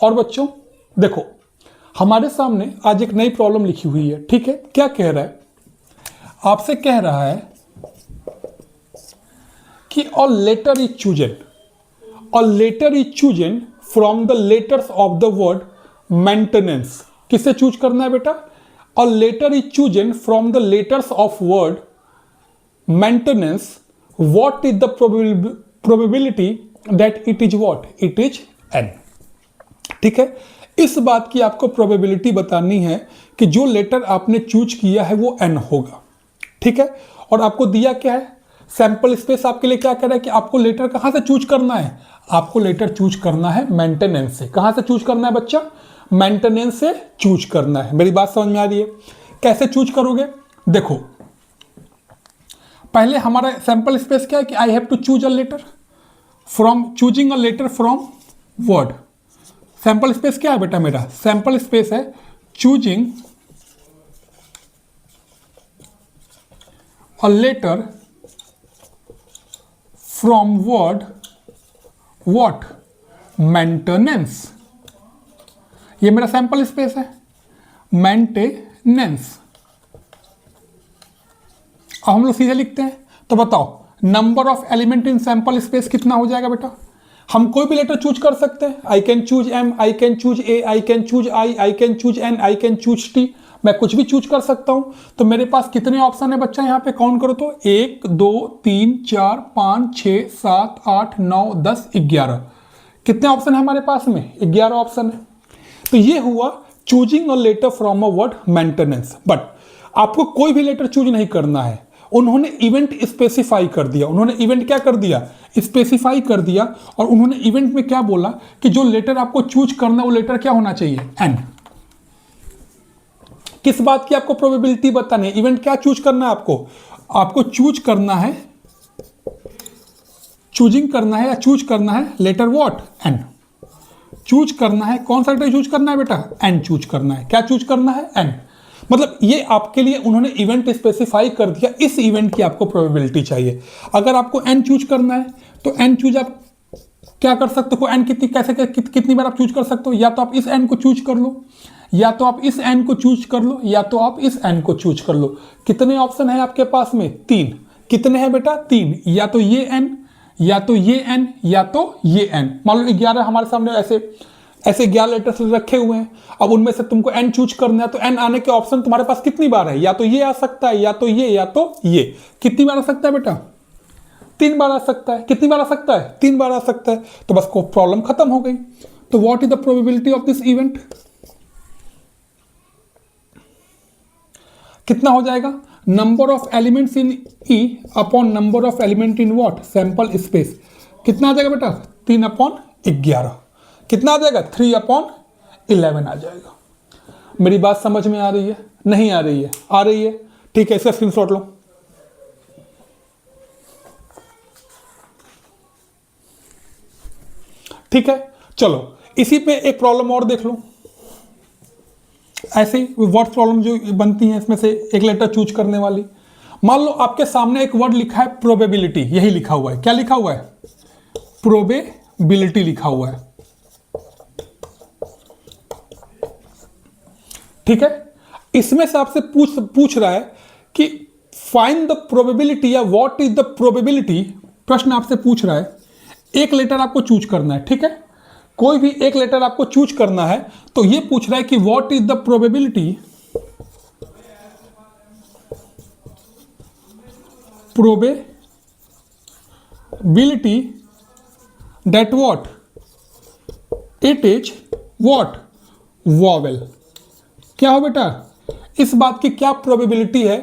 और बच्चों देखो, हमारे सामने आज एक नई प्रॉब्लम लिखी हुई है, ठीक है। क्या कह रहा है, आपसे कह रहा है कि a letter is chosen, a letter is chosen from the letters of the word maintenance. किससे चूज करना है बेटा? A letter is chosen from the letters of word maintenance. What is the probability that it is what? It is N. ठीक है, इस बात की आपको प्रोबेबिलिटी बतानी है कि जो लेटर आपने चूज किया है वो एन होगा। ठीक है, और आपको दिया क्या है? सैंपल स्पेस आपके लिए क्या कह रहा है कि आपको लेटर कहां से चूज करना है? आपको लेटर चूज करना है मेंटेनेंस से। कहां से चूज करना है बच्चा? मेंटेनेंस से चूज करना है। मेरी बात समझ में आ रही है? कैसे चूज करोगे? देखो, पहले हमारा सैंपल स्पेस क्या है कि I have to choose a letter from, choosing a letter from word. Sample space क्या है बेटा मेरा? सैंपल स्पेस है choosing a letter from word what? Maintenance. ये मेरा सैंपल स्पेस है, मेंटेनेंस। अब हम लोग सीधे लिखते हैं, तो बताओ number of element in sample space कितना हो जाएगा बेटा? हम कोई भी लेटर चूज कर सकते हैं। I can choose M, I can choose A, I can choose I can choose N, I can choose T. मैं कुछ भी चूज कर सकता हूं। तो मेरे पास कितने ऑप्शन है बच्चा? यहां पे काउंट करो तो 1 2 3 4 5 6 7 8 9 10 11। कितने ऑप्शन है हमारे पास में? 11 ऑप्शन है। तो ये हुआ choosing a letter from a word maintenance. But आपको कोई भी लेटर चूज नहीं करना है। उन्होंने इवेंट स्पेसिफाई कर दिया। उन्होंने इवेंट क्या कर दिया? स्पेसिफाई कर दिया। और उन्होंने इवेंट में क्या बोला कि जो लेटर आपको चूज करना है वो लेटर क्या होना चाहिए? एन। किस बात की आपको प्रोबेबिलिटी बतानी है? इवेंट क्या चूज करना है आपको? आपको चूज करना है, चूजिंग करना है या चूज करना है लेटर व्हाट? एन। चूज करना है, कौन सा लेटर चूज करना है बेटा? एन चूज करना है। क्या चूज करना है? एन। मतलब ये आपके लिए उन्होंने इवेंट स्पेसिफाई कर दिया। इस इवेंट की आपको प्रोबेबिलिटी चाहिए। अगर आपको एन चूज करना है तो एन चूज आप क्या कर सकते हो? एन कितनी, कैसे कितनी बार आप चूज कर सकते हो? या तो आप इस एन को चूज कर लो, या तो आप इस एन को चूज कर लो, या तो आप इस एन को चूज कर लो। कितने ऑप्शन है आपके पास में? 3। कितने हैं बेटा? 3। या तो ये एन, या तो ये एन, या तो ये एन। मान लो 11 हमारे सामने ऐसे 11 लेटर्स रखे हुए हैं। अब उनमें से तुमको एन चूज करना है, तो एन आने के ऑप्शन तुम्हारे पास कितनी बार है? या तो ये आ सकता है, या तो ये, या तो ये। कितनी बार आ सकता है बेटा? 3 बार आ सकता है। कितनी बार आ सकता है? 3 बार आ सकता है। तो बस को प्रॉब्लम खत्म हो गई। तो what is the probability of this event? कितना हो जाएगा? Number of elements in E upon number of element in what? Sample space. कितना आ जाएगा बेटा? 3/11। कितना आ जाएगा? 3/11 आ जाएगा। मेरी बात समझ में आ रही है? नहीं आ रही है? आ रही है? ठीक है, इसका स्क्रीनशॉट लो। ठीक है, चलो इसी पे एक प्रॉब्लम और देख लो। ऐसे ही वर्ड प्रॉब्लम जो बनती है, इसमें से एक लेटर चूज करने वाली। मान लो आपके सामने एक वर्ड लिखा है प्रोबेबिलिटी। यही लिखा हुआ है। क्या लिखा हुआ है? प्रोबेबिलिटी लिखा हुआ है। ठीक है, इसमें से आपसे पूछ रहा है कि फाइंड द प्रोबेबिलिटी या व्हाट इज द प्रोबेबिलिटी। प्रश्न आपसे पूछ रहा है, एक लेटर आपको चूज करना है। ठीक है, कोई भी एक लेटर आपको चूज करना है। तो ये पूछ रहा है कि what is the probability, probability that what? It is what? Vowel. क्या हो बेटा? इस बात की क्या प्रोबेबिलिटी है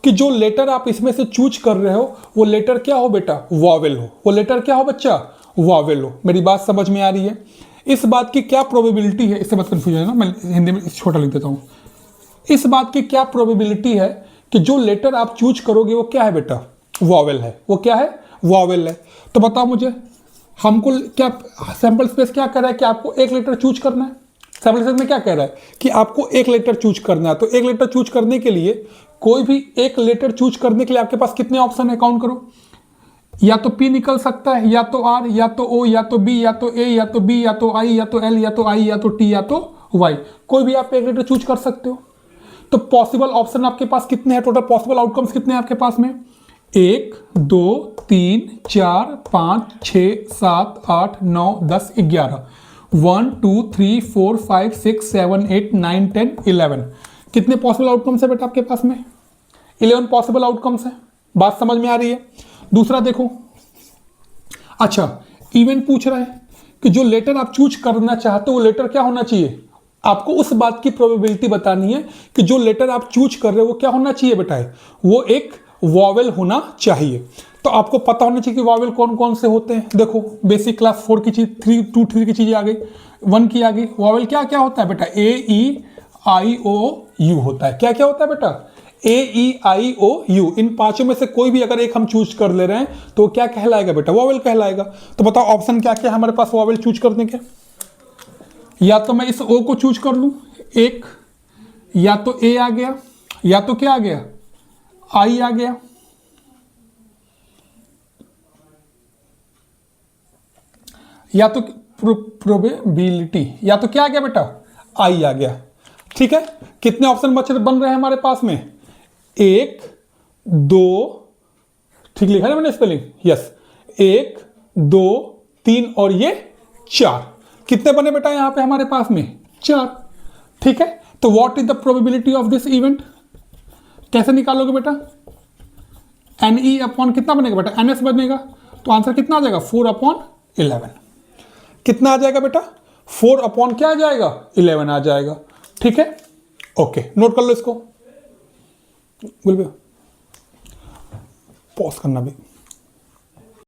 कि जो लेटर आप इसमें से चूज कर रहे हो वो लेटर क्या हो बेटा? वॉवेल हो। वो लेटर क्या हो बच्चा? वॉवेल हो। मेरी बात समझ में आ रही है? इस बात की क्या प्रोबेबिलिटी है? इससे मत कंफ्यूज है ना, मैं हिंदी में छोटा लिख देता हूं। इस बात की क्या प्रोबेबिलिटी है कि जो लेटर आप चूज करोगे वो क्या है बेटा? वॉवेल है। वो क्या है? वॉवेल है। तो बताओ मुझे, हमको क्या सैंपल स्पेस क्या कह रहा है कि आपको एक लेटर चूज करना है? सैंपल स्पेस में क्या कह रहा है कि आपको एक लेटर चूज करना है। तो एक लेटर चूज करने के लिए, कोई भी एक लेटर चूज करने के लिए आपके पास कितने ऑप्शन है? काउंट करो। या तो P निकल सकता है, या तो R, या तो O, या तो B, या तो A, या तो B, या तो I, या तो L, या तो I, या तो T, या तो Y, कोई भी आप एक लेटर चूज कर सकते हो। तो पॉसिबल ऑप्शन आपके पास कितने हैं, टोटल पॉसिबल आउटकम्स कितने हैं आपके पास में? 1 2 3 4 5 6 7 8 9 10 11, 1 2 3 4 5 6 7 8 9 10 11। कितने पॉसिबल आउटकम्स है बेटा आपके पास में? 11 पॉसिबल आउटकम्स है। बात समझ में आ रही है? दूसरा देखो, अच्छा इवेंट पूछ रहा है कि जो लेटर आप चूज करना चाहते हो वो लेटर क्या होना चाहिए। आपको उस बात की प्रोबेबिलिटी बतानी है कि जो लेटर आप चूज कर रहे हो वो क्या होना चाहिए बेटा, है वो एक वॉवेल होना चाहिए। तो आपको पता होना चाहिए कि वॉवेल कौन कौन से होते हैं। देखो बेसिक क्लास 4 की चीज, 3 2 3 की चीजें आ गई, 1 की आ गई। वॉवेल क्या क्या होता है बेटा? ए ई आई ओ यू होता है। क्या क्या होता है बेटा? ए ई आई ओ यू। इन पांचों में से कोई भी अगर एक हम चूज कर ले रहे हैं तो क्या कहलाएगा बेटा? वॉवेल कहलाएगा। तो बताओ ऑप्शन क्या क्या है हमारे पास वॉवेल चूज करने के? या तो मैं इस ओ को चूज कर लूं एक, या तो ए आ गया, या तो क्या आ गया? आई आ गया, या तो प्रोबेबिलिटी, या तो क्या आ गया बेटा? आई आ गया। ठीक है, कितने ऑप्शन बन रहे हैं हमारे पास में? 1 2, ठीक लिखा है मैंने स्पेलिंग? यस, 1 2 3 और ये 4। कितने बने बेटा यहां पे हमारे पास में? 4। ठीक है, तो what is the probability of this event? कैसे निकालोगे बेटा? एन ई अपॉन कितना बनेगा बेटा? एन एस बनेगा। तो आंसर कितना आ जाएगा? 4/11। कितना आ जाएगा बेटा? 4 क्या आ जाएगा? 11 आ जाएगा। ठीक है, ओके, नोट कर लो इसको। पॉज करना भी।